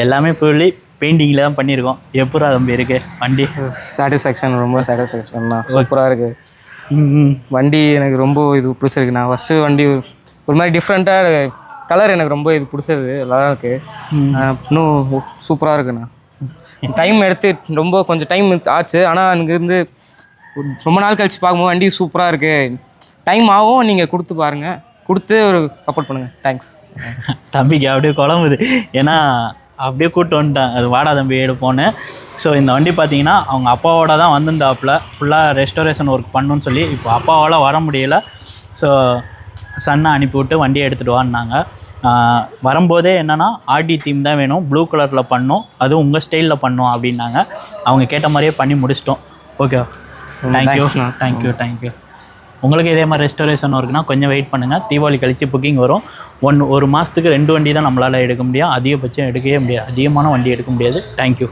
எல்லாமே ஃபுல்லி பெயிண்டிங்கில் தான் பண்ணியிருக்கோம். எப்படா தம்பி இருக்குது வண்டி? சாட்டிஸ்ஃபேக்ஷன், ரொம்ப சாட்டிஸ்ஃபேக்ஷன்ண்ணா. சூப்பராக இருக்குது வண்டி. எனக்கு ரொம்ப இது பிடிச்சிருக்கு. நான் ஃபஸ்ட்டு வண்டி ஒரு மாதிரி டிஃப்ரெண்ட்டாக கலர் எனக்கு ரொம்ப இது பிடிச்சது. நல்லா இருக்குது. இன்னும் சூப்பராக இருக்குண்ணா. டைம் எடுத்து ரொம்ப கொஞ்சம் டைம் ஆச்சு. ஆனால் எனக்கு இருந்து ரொம்ப நாள் கழித்து பார்க்கும்போது வண்டி சூப்பராக இருக்குது. டைம் ஆகும், நீங்கள் கொடுத்து பாருங்கள், கொடுத்து ஒரு சப்போர்ட் பண்ணுங்கள். தேங்க்ஸ். தம்பிக்கு அப்படியே குழம்புது. ஏன்னா அப்படியே கூப்பிட்டு வந்துட்டேன், அது வாடா தம்பி எடுப்போன்னு. ஸோ இந்த வண்டி பார்த்தீங்கன்னா அவங்க அப்பாவோட தான் வந்திருந்தாப்புல ஃபுல்லாக ரெஸ்டோரேஷன் ஒர்க் பண்ணணுன்னு சொல்லி. இப்போ அப்பாவால் வர முடியலை. ஸோ சன்னை அனுப்பிவிட்டு வண்டியை எடுத்துகிட்டு வான்னாங்க. வரும்போதே என்னென்னா ஆர்டி தீம் தான் வேணும், ப்ளூ கலரில் பண்ணோம், அதுவும் உங்கள் ஸ்டைலில் பண்ணோம் அப்படின்னாங்க. அவங்க கேட்ட மாதிரியே பண்ணி முடிச்சிட்டோம். Okay, thank you. உங்களுக்கு இதே மாதிரி ரெஸ்டோரேஷன் ஒர்க்குனா கொஞ்சம் வெயிட் பண்ணுங்கள். தீபாவளி கழித்து புக்கிங் வரும். ஒரு மாதத்துக்கு 2 வண்டி தான் நம்மளால் எடுக்க முடியும். அதிகபட்சம் எடுக்கவே முடியாது, அதிகமான வண்டி எடுக்க முடியாது. தேங்க்யூ.